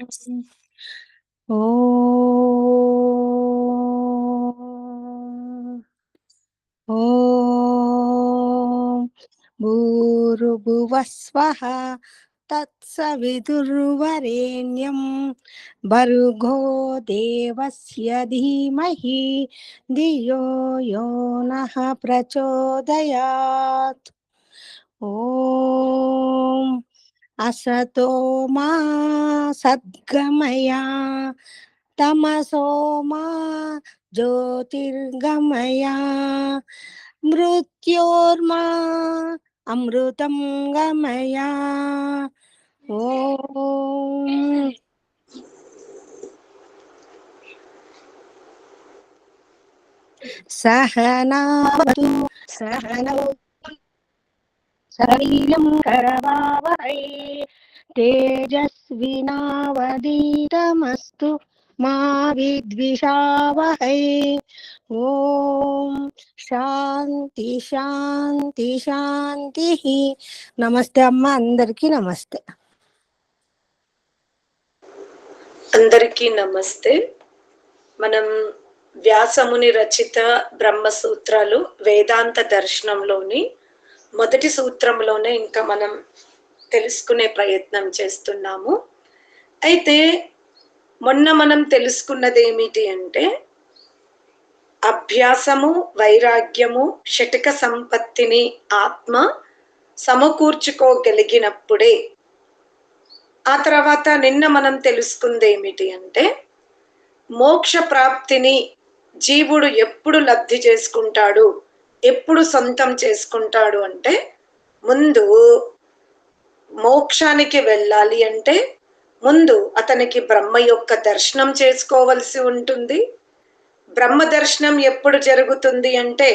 ఓం ఓం భూర్భువస్వః తత్సవితుర్వరేణ్యం భర్గో దేవస్య ధీమహి ధియో యో నః ప్రచోదయాత్. ఓం అసతో మా సద్గమయ తమసో మా జ్యోతిర్గమయ మృత్యోర్మా అమృతం గమయ. ఓం సహనావతు సహనౌ శరీరం కరవావహై తేజస్వినావదీతమస్తు మా విద్విషావహై. ఓం శాంతి శాంతి శాంతి. నమస్తే అమ్మ, అందరికీ నమస్తే. అందరికీ నమస్తే. మనం వ్యాసముని రచిత బ్రహ్మసూత్రాలు వేదాంత దర్శనంలోని మొదటి సూత్రంలోనే ఇంకా మనం తెలుసుకునే ప్రయత్నం చేస్తున్నాము. అయితే మొన్న మనం తెలుసుకున్నది ఏమిటి అంటే, అభ్యాసము, వైరాగ్యము, షటక సంపత్తిని ఆత్మ సమకూర్చుకోగలిగినప్పుడే. ఆ తర్వాత నిన్న మనం తెలుసుకుంది ఏమిటి అంటే, మోక్ష ప్రాప్తిని జీవుడు ఎప్పుడు లబ్ధి చేసుకుంటాడు, ఎప్పుడు సొంతం చేసుకుంటాడు అంటే, ముందు మోక్షానికి వెళ్ళాలి అంటే ముందు అతనికి బ్రహ్మ యొక్క దర్శనం చేసుకోవలసి ఉంటుంది. బ్రహ్మ దర్శనం ఎప్పుడు జరుగుతుంది అంటే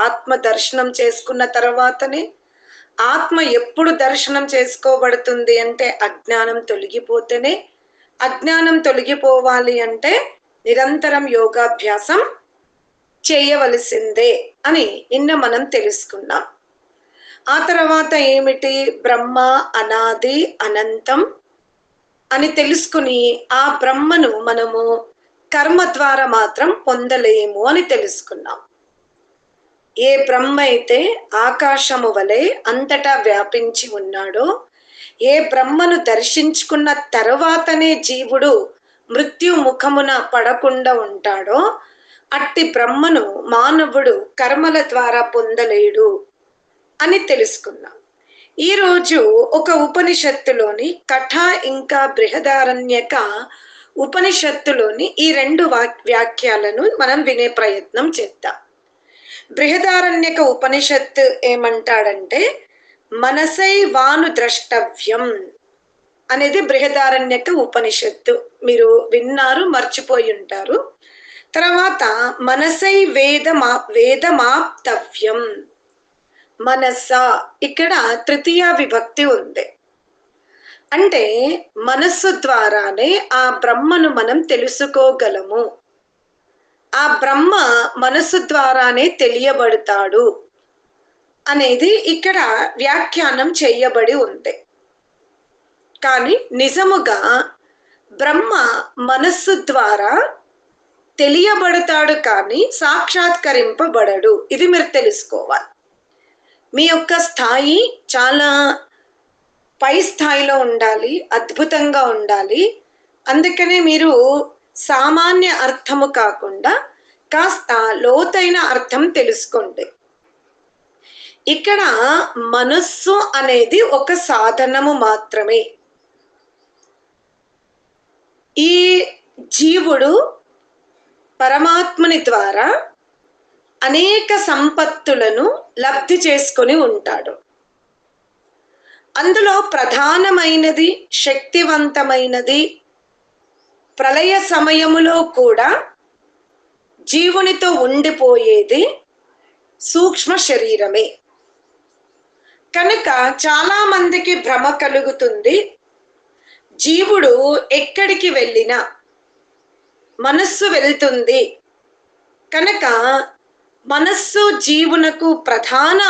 ఆత్మ దర్శనం చేసుకున్న తర్వాతనే. ఆత్మ ఎప్పుడు దర్శనం చేసుకోబడుతుంది అంటే అజ్ఞానం తొలగిపోతేనే. అజ్ఞానం తొలగిపోవాలి అంటే నిరంతరం యోగాభ్యాసం చేయవలసిందే అని నిన్న మనం తెలుసుకున్నాం. ఆ తర్వాత ఏమిటి, బ్రహ్మ అనాది అనంతం అని తెలుసుకుని ఆ బ్రహ్మను మనము కర్మ ద్వారా మాత్రం పొందలేము అని తెలుసుకున్నాం. ఏ బ్రహ్మ అయితే ఆకాశము వలె అంతటా వ్యాపించి ఉన్నాడో, ఏ బ్రహ్మను దర్శించుకున్న తర్వాతనే జీవుడు మృత్యు ముఖమున పడకుండా ఉంటాడో, అట్టి బ్రహ్మను మానవుడు కర్మల ద్వారా పొందలేడు అని తెలుసుకున్నాం. ఈరోజు ఒక ఉపనిషత్తులోని కఠ ఇంకా బృహదారణ్యక ఉపనిషత్తులోని ఈ రెండు వాక్యాలను మనం వినే ప్రయత్నం చేద్దాం. బృహదారణ్యక ఉపనిషత్తు ఏమంటాడంటే, మనసై వాను ద్రష్టవ్యం అనేది బృహదారణ్యక ఉపనిషత్తు. మీరు విన్నారు, మర్చిపోయి ఉంటారు. తర్వాత మనసై వేదమాప్తవ్యం. మనస ఇక్కడ తృతీయ విభక్తి ఉంది. అంటే మనస్సు ద్వారానే ఆ బ్రహ్మను మనం తెలుసుకోగలము. ఆ బ్రహ్మ మనస్సు ద్వారానే తెలియబడతాడు అనేది ఇక్కడ వ్యాఖ్యానం చేయబడి ఉంది. కానీ నిజముగా బ్రహ్మ మనస్సు ద్వారా తెలియబడతాడు, కానీ సాక్షాత్కరింపబడడు. ఇది మీరు తెలుసుకోవాలి. మీ యొక్క స్థాయి చాలా పై స్థాయిలో ఉండాలి, అద్భుతంగా ఉండాలి. అందుకనే మీరు సామాన్య అర్థము కాకుండా కాస్త లోతైన అర్థం తెలుసుకోండి. ఇక్కడ మనస్సు అనేది ఒక సాధనము మాత్రమే. ఈ జీవుడు పరమాత్మని ద్వారా అనేక సంపత్తులను లబ్ధి చేసుకొని ఉంటాడు. అందులో ప్రధానమైనది, శక్తివంతమైనది, ప్రళయ సమయములో కూడా జీవునితో ఉండిపోయేది సూక్ష్మ శరీరమే. కనుక చాలా మందికి భ్రమ కలుగుతుంది. జీవుడు ఎక్కడికి వెళ్ళినా మనస్సు వెళ్తుంది కనుక మనస్సు జీవునకు ప్రధాన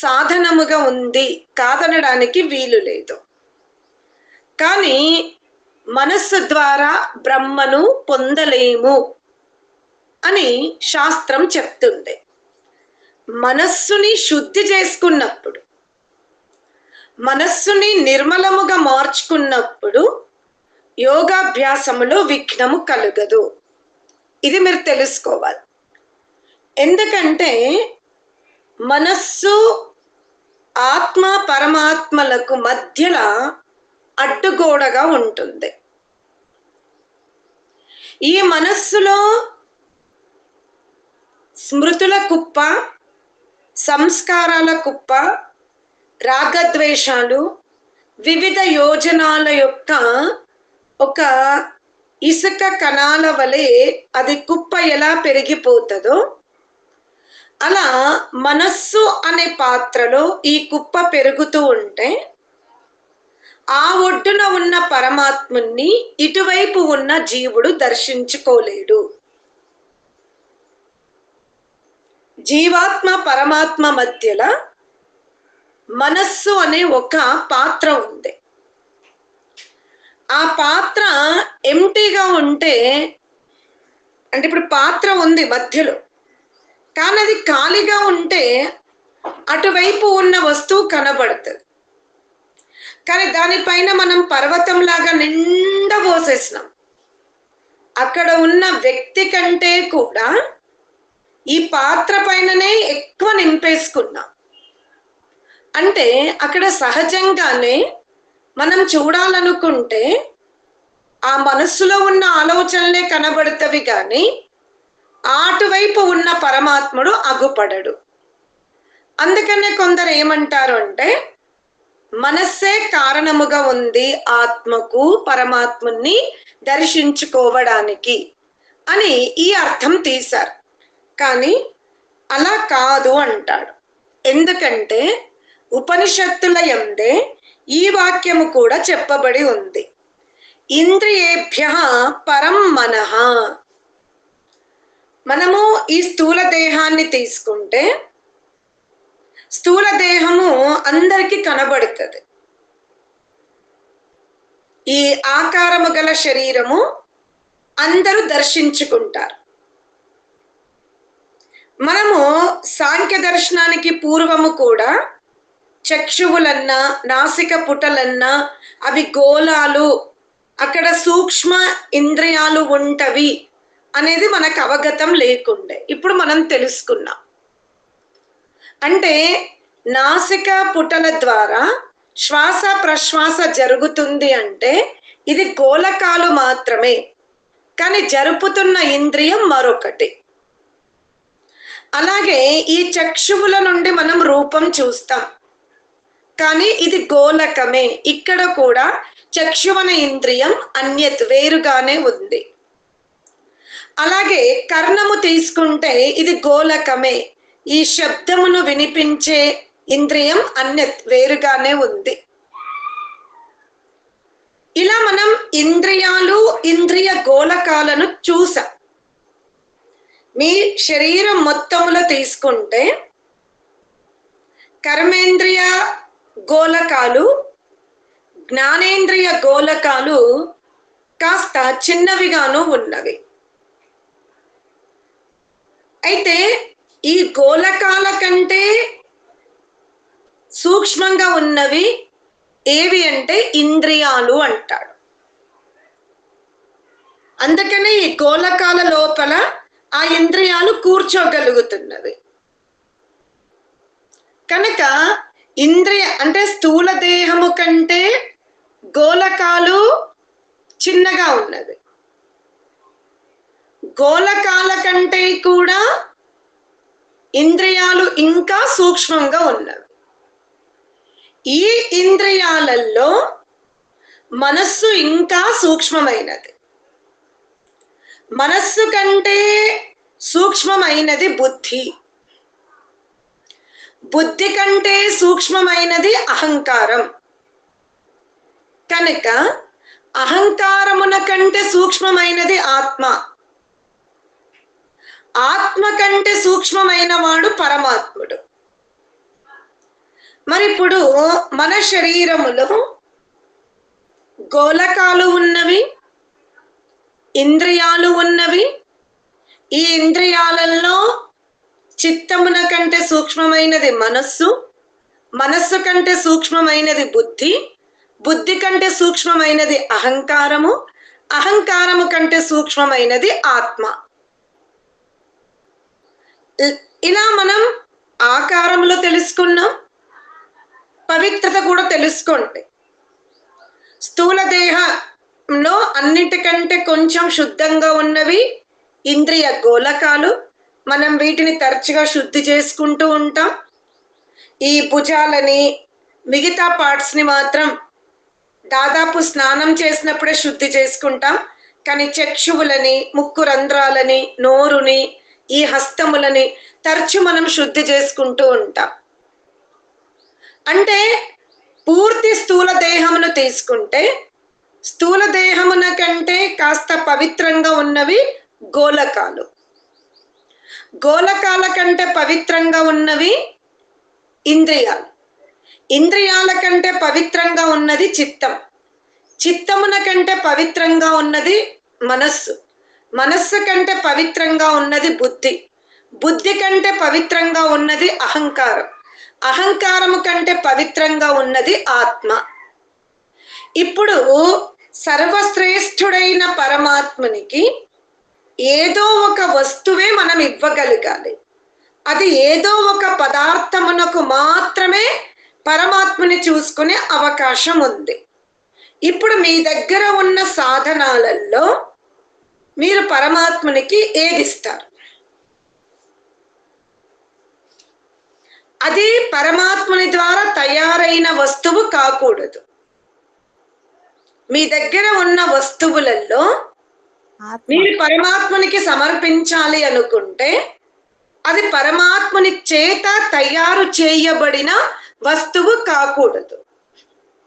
సాధనముగా ఉంది, కాదనడానికి వీలు లేదు. కానీ మనస్సు ద్వారా బ్రహ్మను పొందలేము అని శాస్త్రం చెప్తుంది. మనస్సుని శుద్ధి చేసుకున్నప్పుడు, మనస్సుని నిర్మలముగా మార్చుకున్నప్పుడు యోగాభ్యాసములో విఘ్నము కలుగదు. ఇది మీరు తెలుసుకోవాలి. ఎందుకంటే మనస్సు ఆత్మ పరమాత్మలకు మధ్యలో అడ్డుగోడగా ఉంటుంది. ఈ మనస్సులో స్మృతుల కుప్ప, సంస్కారాల కుప్ప, రాగద్వేషాలు, వివిధ యోజనాల యొక్క ఒక ఇసుక కణాల వలె అది కుప్ప ఎలా పెరిగిపోతుందో అలా మనస్సు అనే పాత్రలో ఈ కుప్ప పెరుగుతూ ఉంటే ఆ ఒడ్డున ఉన్న పరమాత్ముని ఇటువైపు ఉన్న జీవుడు దర్శించుకోలేడు. జీవాత్మ పరమాత్మ మధ్యలో మనస్సు అనే ఒక పాత్ర ఉంది. ఆ పాత్ర ఎంటీగా ఉంటే, అంటే ఇప్పుడు పాత్ర ఉంది మధ్యలో, కానీ అది ఖాళీగా ఉంటే అటువైపు ఉన్న వస్తువు కనబడుతుంది. కానీ దానిపైన మనం పర్వతంలాగా నిండా పోసేసినాం. అక్కడ ఉన్న వ్యక్తి కంటే కూడా ఈ పాత్ర పైననే ఎక్కువ నింపేసుకున్నాం. అంటే అక్కడ సహజంగానే మనం చూడాలనుకుంటే ఆ మనస్సులో ఉన్న ఆలోచనలే కనబడుతవి, కానీ అటువైపు ఉన్న పరమాత్ముడు అగుపడడు. అందుకనే కొందరు ఏమంటారు అంటే మనస్సే కారణముగా ఉంది ఆత్మకు పరమాత్ముని దర్శించుకోవడానికి అని ఈ అర్థం తీశారు. కానీ అలా కాదు అంటాడు. ఎందుకంటే ఉపనిషత్తుల యందే ఈ వాక్యము కూడా చెప్పబడి ఉంది. ఇంద్రియేభ్యః పరం మనః. మనము ఈ స్థూల దేహాన్ని తీసుకుంటే స్థూల దేహము అందరికీ కనబడుతుంది. ఈ ఆకారము గల శరీరము అందరూ దర్శించుకుంటారు. మనము సాంఖ్య దర్శనానికి పూర్వము కూడా చక్షువులన్నా నాసిక పుటలన్నా అవి గోళాలు, అక్కడ సూక్ష్మ ఇంద్రియాలు ఉంటవి అనేది మనకు అవగతం లేకుండే. ఇప్పుడు మనం తెలుసుకున్నాం. అంటే నాసిక పుటల ద్వారా శ్వాస ప్రశ్వాస జరుగుతుంది అంటే ఇది గోళకాలు మాత్రమే, కానీ జరుపుతున్న ఇంద్రియం మరొకటి. అలాగే ఈ చక్షువుల నుండి మనం రూపం చూస్తాం, కానీ ఇది గోళకమే. ఇక్కడ కూడా చక్షువన ఇంద్రియం అన్యత్ వేరుగానే ఉంది. అలాగే కర్ణము తీసుకుంటే ఇది గోళకమే. ఈ శబ్దమును వినిపించే ఇంద్రియం అన్యత్ వేరుగానే ఉంది. ఇలా మనం ఇంద్రియాలు ఇంద్రియ గోళకాలను చూసాం. మీ శరీరం మొత్తములో తీసుకుంటే కర్మేంద్రియ గోళకాలు, జ్ఞానేంద్రియ గోళకాలు కాస్త చిన్నవిగాను ఉన్నవి. అయితే ఈ గోళకాల కంటే సూక్ష్మంగా ఉన్నవి ఏవి అంటే ఇంద్రియాలు అంటాడు. అందుకనే ఈ గోళకాల లోపల ఆ ఇంద్రియాలు కూర్చోగలుగుతున్నవి. కనుక ఇంద్రియ అంటే స్థూల దేహము కంటే గోళకాలు చిన్నగా ఉన్నది. గోళకాల కంటే కూడా ఇంద్రియాలు ఇంకా సూక్ష్మంగా ఉన్నవి. ఈ ఇంద్రియాలలో మనస్సు ఇంకా సూక్ష్మమైనది. మనస్సు కంటే సూక్ష్మమైనది బుద్ధి. బుద్ధి కంటే సూక్ష్మమైనది అహంకారం. కనుక అహంకారమున కంటే సూక్ష్మమైనది ఆత్మ. ఆత్మ కంటే సూక్ష్మమైన వాడు పరమాత్ముడు. మరి ఇప్పుడు మన శరీరములో గోలకాలు ఉన్నవి, ఇంద్రియాలు ఉన్నవి. ఈ ఇంద్రియాలలో చిత్తమున కంటే సూక్ష్మమైనది మనస్సు, మనస్సు కంటే సూక్ష్మమైనది బుద్ధి, బుద్ధి కంటే సూక్ష్మమైనది అహంకారము, అహంకారము కంటే సూక్ష్మమైనది ఆత్మ. ఇలా మనం ఆకారంలో తెలుసుకున్నాం. పవిత్రత కూడా తెలుసుకోండి. స్థూల దేహంలో అన్నిటికంటే కొంచెం శుద్ధంగా ఉన్నవి ఇంద్రియ గోలకాలు. మనం వీటిని తరచుగా శుద్ధి చేసుకుంటూ ఉంటాం. ఈ భుజాలని, మిగతా పార్ట్స్ ని మాత్రం దాదాపు స్నానం చేసినప్పుడే శుద్ధి చేసుకుంటాం. కానీ చక్షువులని, ముక్కు రంధ్రాలని, నోరుని, ఈ హస్తములని తరచు మనం శుద్ధి చేసుకుంటూ ఉంటాం. అంటే పూర్తి స్థూల దేహమును తీసుకుంటే స్థూల దేహమున కంటే కాస్త పవిత్రంగా ఉన్నవి గోలకాలు, గోలకాల కంటే పవిత్రంగా ఉన్నవి ఇంద్రియాలు, ఇంద్రియాల కంటే పవిత్రంగా ఉన్నది చిత్తం, చిత్తమున కంటే పవిత్రంగా ఉన్నది మనస్సు, మనస్సు కంటే పవిత్రంగా ఉన్నది బుద్ధి, బుద్ధి కంటే పవిత్రంగా ఉన్నది అహంకారం, అహంకారము కంటే పవిత్రంగా ఉన్నది ఆత్మ. ఇప్పుడు సర్వశ్రేష్ఠుడైన పరమాత్మనికి ఏదో ఒక వస్తువే మనం ఇవ్వగలగాలి. అది ఏదో ఒక పదార్థమునకు మాత్రమే పరమాత్మని చూసుకునే అవకాశం ఉంది. ఇప్పుడు మీ దగ్గర ఉన్న సాధనాలలో మీరు పరమాత్మనికి ఏదిస్తారు? అది పరమాత్మని ద్వారా తయారైన వస్తువు కాకూడదు. మీ దగ్గర ఉన్న వస్తువులలో మీరు పరమాత్మనికి సమర్పించాలి అనుకుంటే అది పరమాత్మని చేత తయారు చేయబడిన వస్తువు కాకూడదు.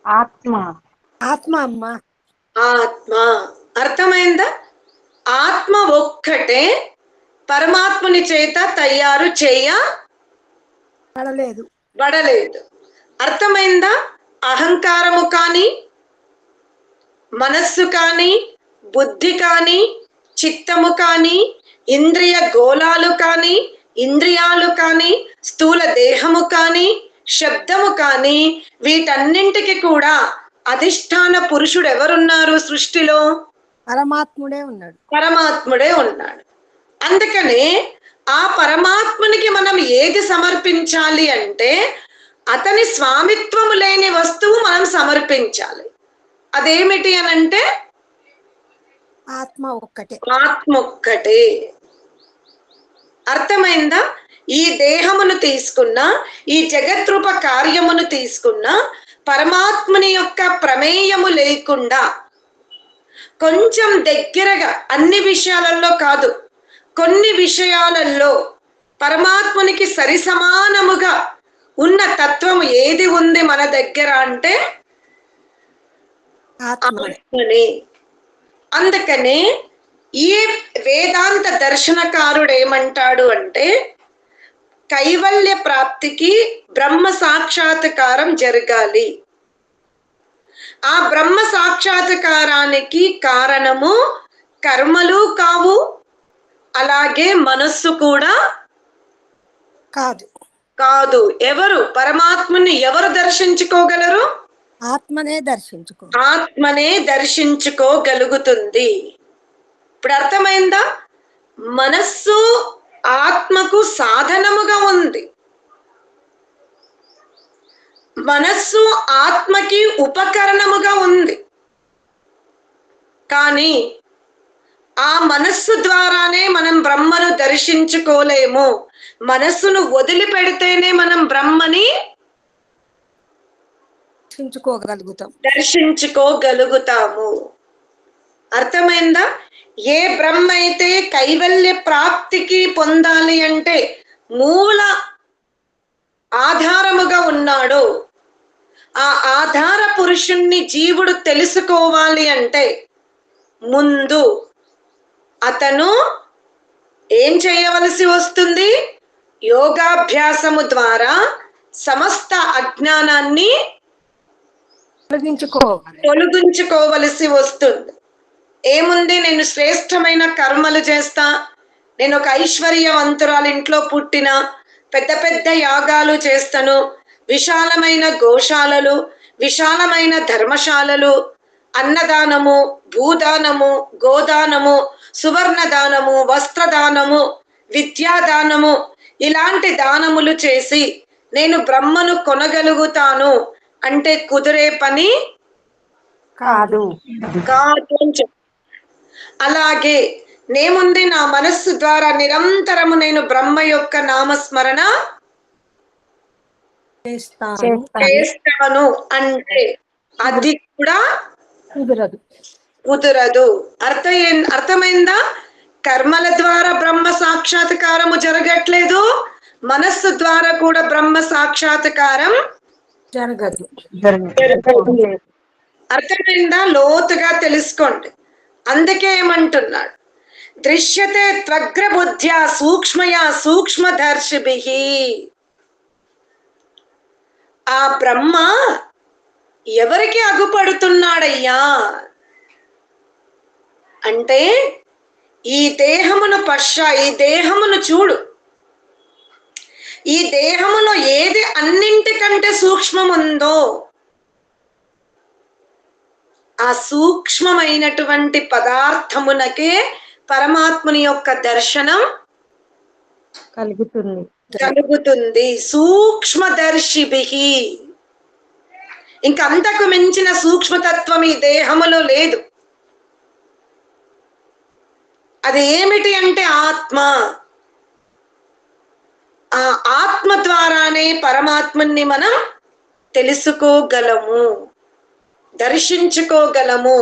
ఆత్మ, ఆత్మ అమ్మ, ఆత్మ. అర్థమైందా? ఆత్మ ఒక్కటే పరమాత్మని చేత తయారు చేయబడలేదు. అర్థమైందా? అహంకారము కానీ, మనస్సు కానీ, బుద్ధి కానీ, చిత్తము కానీ, ఇంద్రియ గోళాలు కానీ, ఇంద్రియాలు కానీ, స్థూల దేహము కానీ, శబ్దము కానీ, వీటన్నింటికి కూడా అధిష్టాన పురుషుడు ఎవరున్నారు సృష్టిలో? పరమాత్ముడే ఉన్నాడు. పరమాత్ముడే ఉన్నాడు. అందుకనే ఆ పరమాత్మునికి మనం ఏది సమర్పించాలి అంటే అతని స్వామిత్వము లేని వస్తువు మనం సమర్పించాలి. అదేమిటి అనంటే ఆత్మ ఒక్కటే, ఆత్మ ఒక్కటే. అర్థమైందా? ఈ దేహమును తీసుకున్నా, ఈ జగద్రూప కార్యమును తీసుకున్నా పరమాత్ముని యొక్క ప్రమేయము లేకుండా కొంచెం దగ్గరగా, అన్ని విషయాలలో కాదు, కొన్ని విషయాలలో పరమాత్మునికి సరి సమానముగా ఉన్న తత్వము ఏది ఉంది మన దగ్గర అంటే ఆత్మనే. అందుకనే ఈ వేదాంత దర్శనకారుడు ఏమంటాడు అంటే కైవల్య ప్రాప్తికి బ్రహ్మ సాక్షాత్కారం జరగాలి. ఆ బ్రహ్మ సాక్షాత్కారానికి కారణము కర్మలు కావు, అలాగే మనస్సు కూడా కాదు. ఎవరు పరమాత్మని ఎవరు దర్శించుకోగలరు? ఆత్మనే దర్శించుకోగలుగుతుంది. ఇప్పుడు అర్థమైందా? మనస్సు ఆత్మకు సాధనముగా ఉంది, మనస్సు ఆత్మకి ఉపకరణముగా ఉంది. కానీ ఆ మనస్సు ద్వారానే మనం బ్రహ్మను దర్శించుకోలేము. మనస్సును వదిలిపెడితేనే మనం బ్రహ్మని దర్శించుకోగలుగుతాము. అర్థమైందా? ఏ బ్రహ్మ అయితే కైవల్య ప్రాప్తికి పొందాలి అంటే మూల ఆధారముగా ఉన్నాడో, ఆ ఆధార పురుషుణ్ణి జీవుడు తెలుసుకోవాలి అంటే ముందు అతను ఏం చేయవలసి వస్తుంది? యోగాభ్యాసము ద్వారా సమస్త అజ్ఞానాన్ని తొలగించుకోవలసి వస్తుంది. ఏముంది, నేను శ్రేష్టమైన కర్మలు చేస్తా, నేను ఒక ఐశ్వర్యవంతురాలు ఇంట్లో పుట్టిన, పెద్ద పెద్ద యాగాలు చేస్తాను, విశాలమైన గోశాలలు, విశాలమైన ధర్మశాలలు, అన్నదానము, భూదానము, గోదానము, సువర్ణదానము, వస్త్రదానము, విద్యాదానము, ఇలాంటి దానములు చేసి నేను బ్రహ్మను కొనగలుగుతాను అంటే కుదిరే పని కాదు. అలాగే నేముంది, నా మనస్సు ద్వారా నిరంతరము నేను బ్రహ్మ యొక్క నామస్మరణ చేస్తాను అంటే అది కూడా కుదరదు. అర్థమైందా? కర్మల ద్వారా బ్రహ్మ సాక్షాత్కారము జరగట్లేదు, మనస్సు ద్వారా కూడా బ్రహ్మ సాక్షాత్కారం జరగదు. అర్థమైందా? లోతుగా తెలుసుకోండి. అందుకే ఏమంటున్నాడు, దృశ్యతే త్వగ్ర బుద్ధ్యా సూక్ష్మయా సూక్ష్మదర్శిభిః. ఆ బ్రహ్మ ఎవరికి అగుపడుతున్నాడయ్యా అంటే, ఈ దేహమును ఈ దేహమును చూడు, ఈ దేహములో ఏది అన్నింటికంటే సూక్ష్మం ఉందో ఆ సూక్ష్మమైనటువంటి పదార్థమునకే పరమాత్ముని యొక్క దర్శనం కలుగుతుంది. సూక్ష్మదర్శిభిః. ఇంకంతకు మించిన సూక్ష్మతత్వం ఈ దేహములో లేదు. అది ఏమిటి అంటే ఆత్మ. ఆ ఆత్మ ద్వారానే పరమాత్మని మనం తెలుసుకోగలము, దర్శించుకోగలము.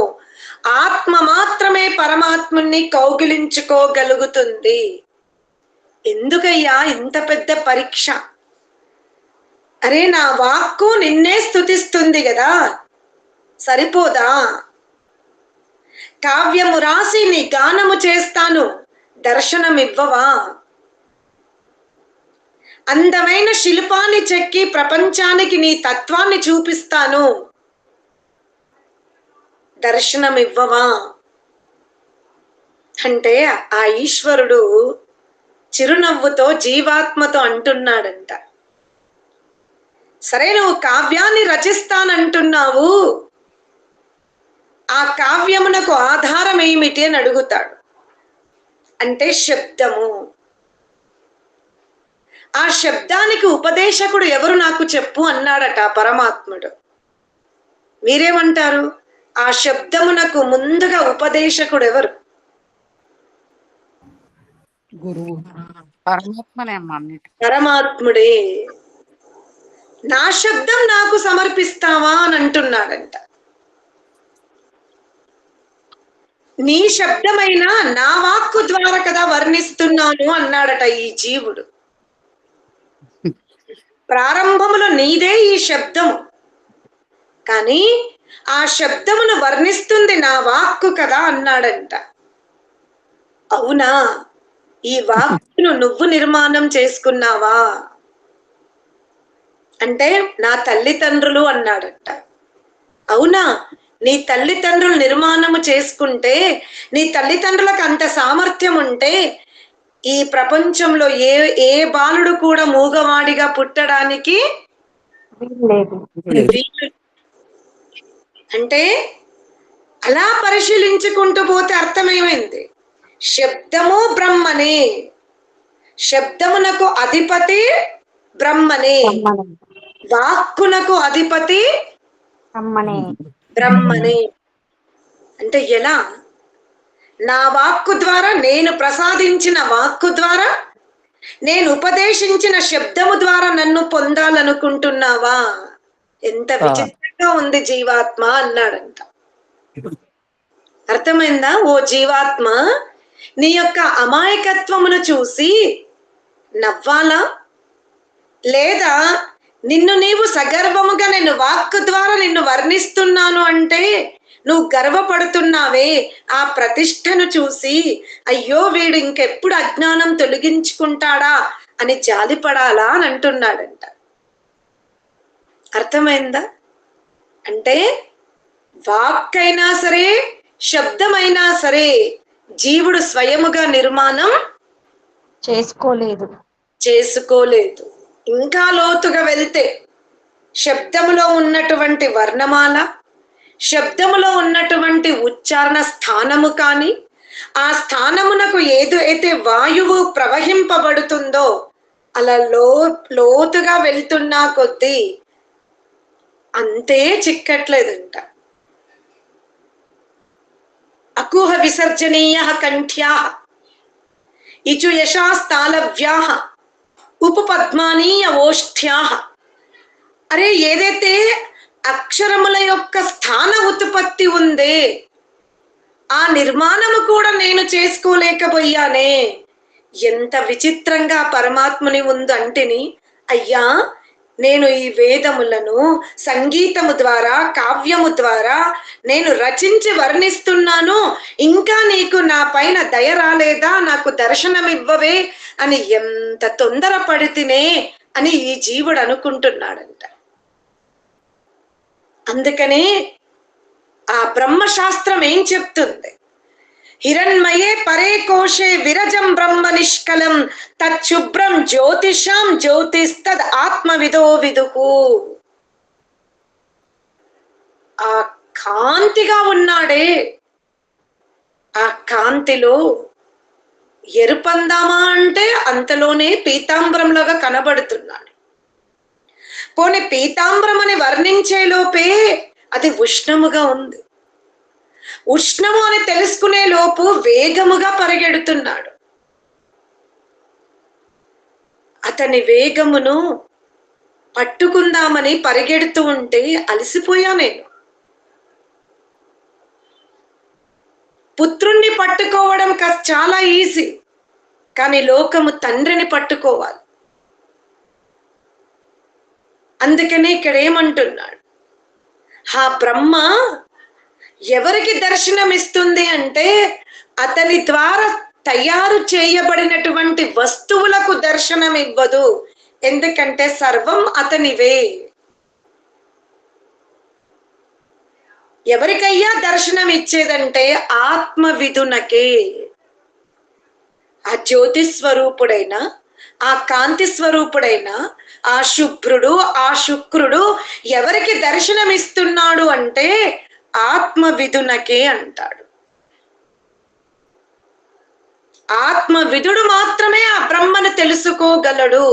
ఆత్మ మాత్రమే పరమాత్మని కౌగిలించుకోగలుగుతుంది. ఎందుకయ్యా ఇంత పెద్ద పరీక్ష? అరే, నా వాక్కు నిన్నే స్తుతిస్తుంది కదా, సరిపోదా? కావ్యము రాసి నీ గానము చేస్తాను, దర్శనం ఇవ్వవా? అందమైన శిల్పాన్ని చెక్కి ప్రపంచానికి నీ తత్వాన్ని చూపిస్తాను, దర్శనం ఇవ్వవా? అంటే ఆ ఈశ్వరుడు చిరునవ్వుతో జీవాత్మతో అంటున్నాడంట, సరే నువ్వు కావ్యాన్ని రచిస్తానంటున్నావు, ఆ కావ్యమునకు ఆధారం ఏమిటి అని అడుగుతాడు. అంటే శబ్దము. ఆ శబ్దానికి ఉపదేశకుడు ఎవరు నాకు చెప్పు అన్నాడట పరమాత్ముడు. మీరేమంటారు? ఆ శబ్దమునకు ముందుగా ఉపదేశకుడు ఎవరు? గురువు, పరమాత్మనే. పరమాత్ముడే. నా శబ్దం నాకు సమర్పిస్తావా అని అంటున్నాడంట. నీ శబ్దమైనా నా వాక్కు ద్వారా కదా వర్ణిస్తున్నాను అన్నాడట ఈ జీవుడు. ప్రారంభములో నీదే ఈ శబ్దము, కానీ ఆ శబ్దమును వర్ణిస్తుంది నా వాక్కు కదా అన్నాడంట. అవునా, ఈ వాక్కును నువ్వు నిర్మాణం చేసుకున్నావా అంటే నా తల్లిదండ్రులు అన్నాడట. అవునా, నీ తల్లిదండ్రులు నిర్మాణము చేసుకుంటే, నీ తల్లిదండ్రులకు అంత సామర్థ్యం ఉంటే ఈ ప్రపంచంలో ఏ బాలుడు కూడా మూగవాడిగా పుట్టడానికి అంటే అలా పరిశీలించుకుంటూ పోతే అర్థమేమైంది? శబ్దము బ్రహ్మనే, శబ్దమునకు అధిపతి బ్రహ్మనే, వాక్కునకు అధిపతి బ్రహ్మనే. అంటే ఎలా? నా వాక్కు ద్వారా, నేను ప్రసాదించిన వాక్కు ద్వారా, నేను ఉపదేశించిన శబ్దము ద్వారా నన్ను పొందాలనుకుంటున్నావా? ఎంత విచిత్రంగా ఉంది జీవాత్మ అన్నాడంట. అర్థమైందా? ఓ జీవాత్మ, నీ యొక్క అమాయకత్వమును చూసి నవ్వాలా, లేదా నిన్ను నీవు సగర్వముగా నేను వాక్కు ద్వారా నిన్ను వర్ణిస్తున్నాను అంటే నువ్వు గర్వపడుతున్నావే, ఆ ప్రతిష్టను చూసి అయ్యో వీడు ఇంకెప్పుడు అజ్ఞానం తొలగించుకుంటాడా అని జాలిపడాలా అని అంటున్నాడంట. అర్థమైందా? అంటే వాక్కైనా సరే, శబ్దమైనా సరే జీవుడు స్వయముగా నిర్మాణం చేసుకోలేదు. ఇంకా లోతుగా వెళ్తే శబ్దములో ఉన్నటువంటి వర్ణమాల, శబ్దములో ఉన్నటువంటి ఉచ్చారణ స్థానము కానీ, ఆ స్థానమునకు ఏదైతే వాయువు ప్రవహింపబడుతుందో అలా లోతుగా వెళ్తున్నా కొద్దీ అంతే చిక్కట్లేదంట. అకుహ విసర్జనీయ కంఠ్యా ఇచు యశాస్తాలవ్యా ఉపపద్మానీయ ఓష్ఠ్యా. అరే, ఏదైతే అక్షరముల యొక్క స్థాన ఉత్పత్తి ఉందే ఆ నిర్మాణము కూడా నేను చేసుకోలేకపోయానే. ఎంత విచిత్రంగా పరమాత్ముని ఉందంటేని, అయ్యా నేను ఈ వేదములను సంగీతము ద్వారా, కావ్యము ద్వారా నేను రచించి వర్ణిస్తున్నాను, ఇంకా నీకు నా పైన దయ రాలేదా, నాకు దర్శనం ఇవ్వవే అని ఎంత తొందరపడితేనే అని ఈ జీవుడు అనుకుంటున్నాడంట. అందుకనే ఆ బ్రహ్మశాస్త్రం ఏం చెప్తుంది? హిరణ్మయే పరే కోశే విరజం బ్రహ్మ నిష్కలం తచ్చుభ్రం జ్యోతిషాం జ్యోతిస్తద్ ఆత్మవిదో విదుహు. ఆ కాంతిగా ఉన్నాడే, ఆ కాంతిలో ఎరుపందామా అంటే అంతలోనే పీతాంబరంలాగా కనబడుతున్నాడు. పోనీ పీతాంబరం అని వర్ణించే లోపే అది ఉష్ణముగా ఉంది. ఉష్ణము అని తెలుసుకునే లోపు వేగముగా పరిగెడుతున్నాడు. అతని వేగమును పట్టుకుందామని పరిగెడుతూ ఉంటే అలసిపోయా నేను. పుత్రుణ్ణి పట్టుకోవడం చాలా ఈజీ, కానీ లోకము తండ్రిని పట్టుకోవాలి. అందుకనే ఇక్కడ ఏమంటున్నాడు? ఆ బ్రహ్మ ఎవరికి దర్శనం ఇస్తుంది అంటే అతని ద్వారా తయారు చేయబడినటువంటి వస్తువులకు దర్శనం ఇవ్వదు. ఎందుకంటే సర్వం అతనివే. ఎవరికయ్యా దర్శనం ఇచ్చేదంటే ఆత్మవిధునకే. ఆ జ్యోతి స్వరూపుడైన, ఆ కాంతి స్వరూపుడైన ఆ శుభ్రుడు, ఆ శుక్రుడు ఎవరికి దర్శనం ఇస్తున్నాడు అంటే ఆత్మవిధునకే అంటాడు. ఆత్మవిధుడు మాత్రమే ఆ బ్రహ్మను తెలుసుకోగలడు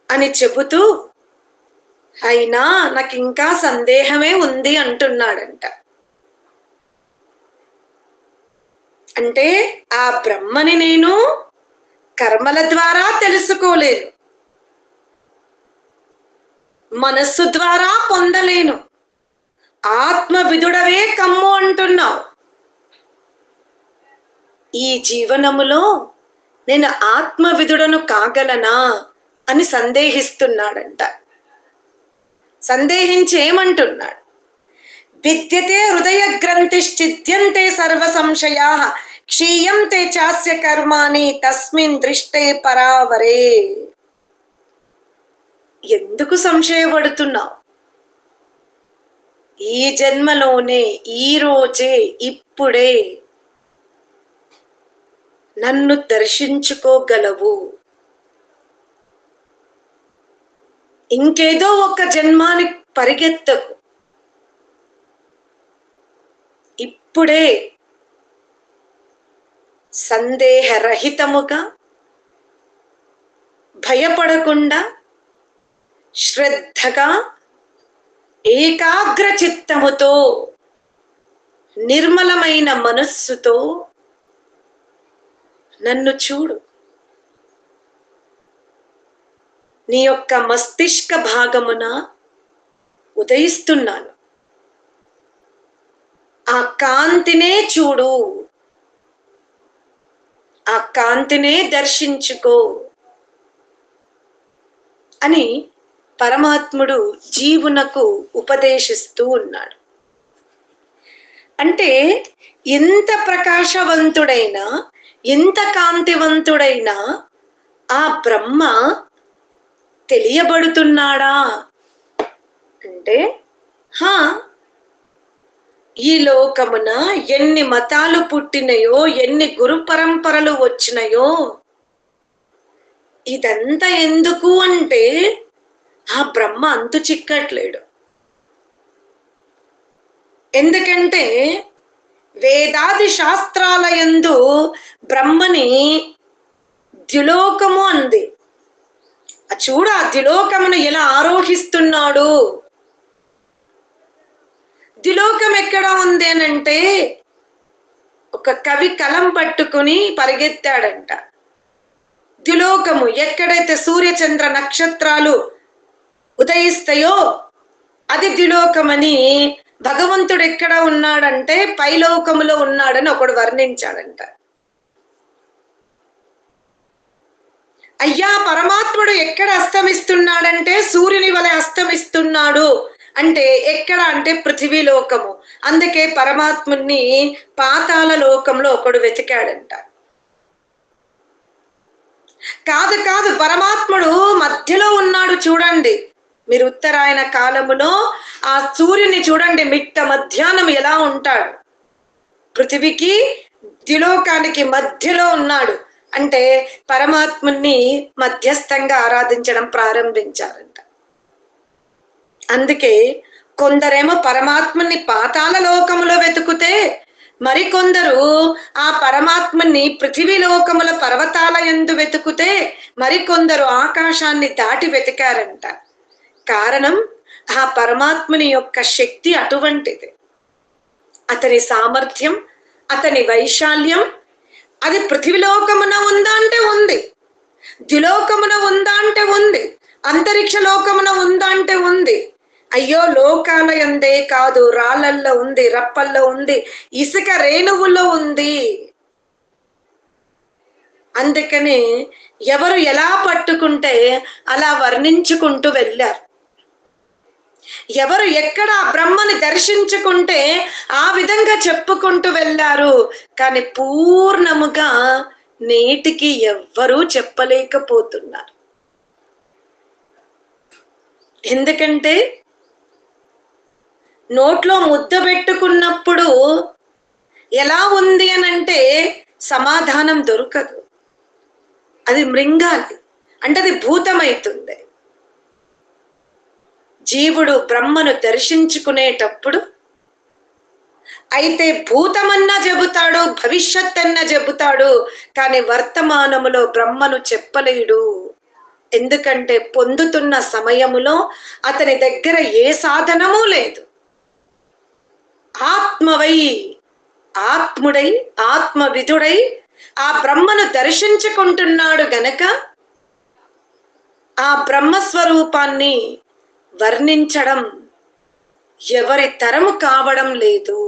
అని చెబుతూ, అయినా నాకు ఇంకా సందేహమే ఉంది అంటున్నాడంట. అంటే ఆ బ్రహ్మని నేను కర్మల ద్వారా తెలుసుకోలేను, మనస్సు ద్వారా పొందలేను. ఆత్మవిధుడవే కమ్ము అంటున్నావు. ఈ జీవనములో నేను ఆత్మవిధుడను కాగలనా అని సందేహిస్తున్నాడంట. సందేహించి ఏమంటున్నాడు? విద్యతే హృదయ గ్రంథిశ్చిద్యంతే సర్వ సంశయా క్షీయంతే చాస్య కర్మాణి తస్మిన్ దృష్టే పరావరే. ఎందుకు సంశయపడుతున్నావు? ఈ జన్మలోనే, ఈ రోజే, ఇప్పుడే నన్ను దర్శించుకోగలవు. ఇంకేదో ఒక జన్మానికి పరిగెత్తకు. ఇప్పుడే సందేహరహితముగా, భయపడకుండా, శ్రద్ధగా, ఏకాగ్ర చిత్తముతో, నిర్మలమైన మనస్సుతో నన్ను చూడు. నీ యొక్క మస్తిష్క భాగమున ఉదయిస్తున్నాను. ఆ కాంతినే చూడు, ఆ కాంతినే దర్శించుకో అని పరమాత్ముడు జీవునకు ఉపదేశిస్తూ ఉన్నాడు. అంటే ఎంత ప్రకాశవంతుడైనా, ఎంత కాంతివంతుడైనా ఆ బ్రహ్మ తెలియబడుతున్నాడా అంటే, ఈ లోకమున ఎన్ని మతాలు పుట్టినయో, ఎన్ని గురు పరంపరలు వచ్చినాయో, ఇదంతా ఎందుకు అంటే ఆ బ్రహ్మ అంతు చిక్కట్లేడు. ఎందుకంటే వేదాది శాస్త్రాల యందు బ్రహ్మని ద్యులోకము అంది. చూడు ఆ ద్యులోకమును ఎలా ఆరోహిస్తున్నాడు. ద్యులోకం ఎక్కడ ఉంది అనంటే ఒక కవి కలం పట్టుకుని పరిగెత్తాడంట. ద్యులోకము ఎక్కడైతే సూర్యచంద్ర నక్షత్రాలు ఉదయిస్తాయో అది ద్యులోకమని భగవంతుడు ఎక్కడ ఉన్నాడంటే పైలోకములో ఉన్నాడని ఒకడు వర్ణించాడంట. అయ్యా పరమాత్ముడు ఎక్కడ అస్తమిస్తున్నాడంటే సూర్యుని వలె అస్తమిస్తున్నాడు అంటే ఎక్కడ అంటే పృథివీ లోకము. అందుకే పరమాత్ముని పాతాళ లోకంలో ఒకడు వెతికాడంట. కాదు కాదు, పరమాత్ముడు మధ్యలో ఉన్నాడు. చూడండి మీరు ఉత్తరాయణ కాలములో ఆ సూర్యుని చూడండి, మిట్ట మధ్యాహ్నం ఎలా ఉంటాడు. పృథివీకి ద్యులోకానికి మధ్యలో ఉన్నాడు అంటే పరమాత్ముని మధ్యస్థంగా ఆరాధించడం ప్రారంభించారంట. అందుకే కొందరేమో పరమాత్ముని పాతాళ లోకములో వెతుకుతే, మరికొందరు ఆ పరమాత్మని పృథివీ లోకముల పర్వతాల యందు వెతుకుతే, మరికొందరు ఆకాశాన్ని దాటి వెతికారంట. కారణం ఆ పరమాత్మని యొక్క శక్తి అటువంటిది. అతని సామర్థ్యం, అతని వైశాల్యం అది పృథివీలోకమున ఉందా అంటే ఉంది, ద్యులోకమున ఉందా అంటే ఉంది, అంతరిక్ష లోకమున ఉందా అంటే ఉంది. అయ్యో లోకాల యందే కాదు, రాళ్ళల్లో ఉంది, రప్పల్లో ఉంది, ఇసుక రేణువుల్లో ఉంది. అందుకని ఎవరు ఎలా పట్టుకుంటే అలా వర్ణించుకుంటూ వెళ్ళారు. ఎవరు ఎక్కడ బ్రహ్మని దర్శించుకుంటే ఆ విధంగా చెప్పుకుంటూ వెళ్ళారు. కానీ పూర్ణముగా నేటికి ఎవ్వరూ చెప్పలేకపోతున్నారు. ఎందుకంటే నోట్లో ముద్ద పెట్టుకున్నప్పుడు ఎలా ఉంది అని అంటే సమాధానం దొరకదు. అది మృంగాలి అంటే అది భూతమైతుంది. జీవుడు బ్రహ్మను దర్శించుకునేటప్పుడు అయితే భూతమన్నా చెబుతాడు, భవిష్యత్ అన్నా చెబుతాడు, కానీ వర్తమానములో బ్రహ్మను చెప్పలేడు. ఎందుకంటే పొందుతున్న సమయములో అతని దగ్గర ఏ సాధనము లేదు. ఆత్మవై, ఆత్ముడై, ఆత్మవిధుడై ఆ బ్రహ్మను దర్శించుకుంటున్నాడు గనక ఆ బ్రహ్మస్వరూపాన్ని వర్ణించడం ఎవరి తరము కావడం లేదు.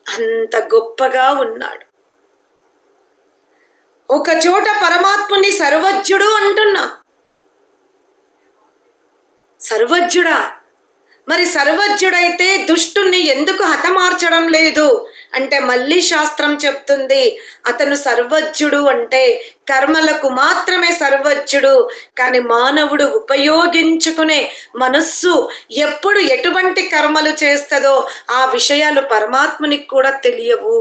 అంత గొప్పగా ఉన్నాడు. ఒక చోట పరమాత్ముని సర్వజ్ఞుడు అంటున్నా. సర్వజ్ఞుడా? మరి సర్వజ్ఞుడైతే దుష్టుణ్ణి ఎందుకు హతమార్చడం లేదు అంటే మళ్ళీ శాస్త్రం చెప్తుంది అతను సర్వజ్ఞుడు అంటే కర్మలకు మాత్రమే సర్వజ్ఞుడు. కానీ మానవుడు ఉపయోగించుకునే మనస్సు ఎప్పుడు ఎటువంటి కర్మలు చేస్తుందో ఆ విషయాలు పరమాత్మునికి కూడా తెలియవు.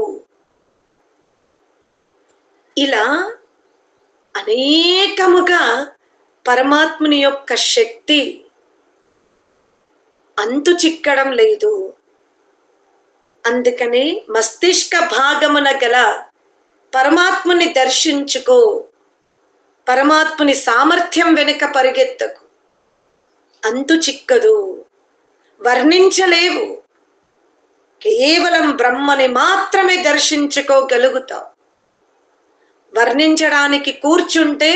ఇలా అనేకముగా పరమాత్ముని యొక్క శక్తి అంతు చిక్కడం లేదు. అందుకని మస్తిష్క భాగమున గల పరమాత్ముని దర్శించుకో, పరమాత్ముని సామర్థ్యం వెనుక పరిగెత్తకు, అంతు చిక్కదు, వర్ణించలేవు. కేవలం బ్రహ్మని మాత్రమే దర్శించుకోగలుగుతావు. వర్ణించడానికి కూర్చుంటే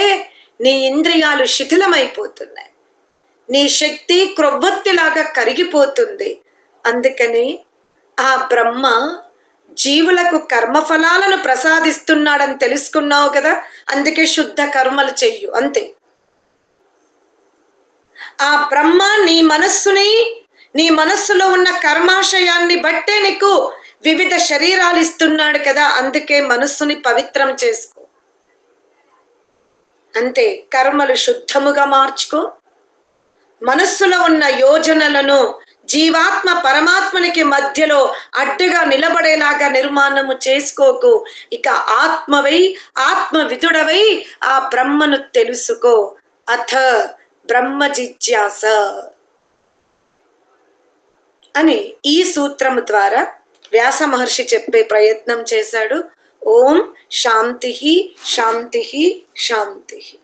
నీ ఇంద్రియాలు శిథిలమైపోతున్నాయి, నీ శక్తి క్రొవ్వొత్తిలాగా కరిగిపోతుంది. అందుకని ఆ బ్రహ్మ జీవులకు కర్మఫలాలను ప్రసాదిస్తున్నాడని తెలుసుకున్నావు కదా, అందుకే శుద్ధ కర్మలు చెయ్యు అంతే. ఆ బ్రహ్మ నీ మనస్సుని, నీ మనస్సులో ఉన్న కర్మాశయాన్ని బట్టే నీకు వివిధ శరీరాలు ఇస్తున్నాడు కదా, అందుకే మనస్సుని పవిత్రం చేసుకో. అంతే. కర్మలు శుద్ధముగా మార్చుకో, మనస్సులో ఉన్న యోజనలను జీవాత్మ పరమాత్మనికి మధ్యలో అడ్డుగా నిలబడేలాగా నిర్మాణము చేసుకోకు. ఇక ఆత్మవై ఆత్మవిదుడవై ఆ బ్రహ్మను తెలుసుకో. అథ బ్రహ్మ జిజ్ఞాస అని ఈ సూత్రము ద్వారా వ్యాస మహర్షి చెప్పే ప్రయత్నం చేశాడు. ఓం శాంతి శాంతి శాంతి.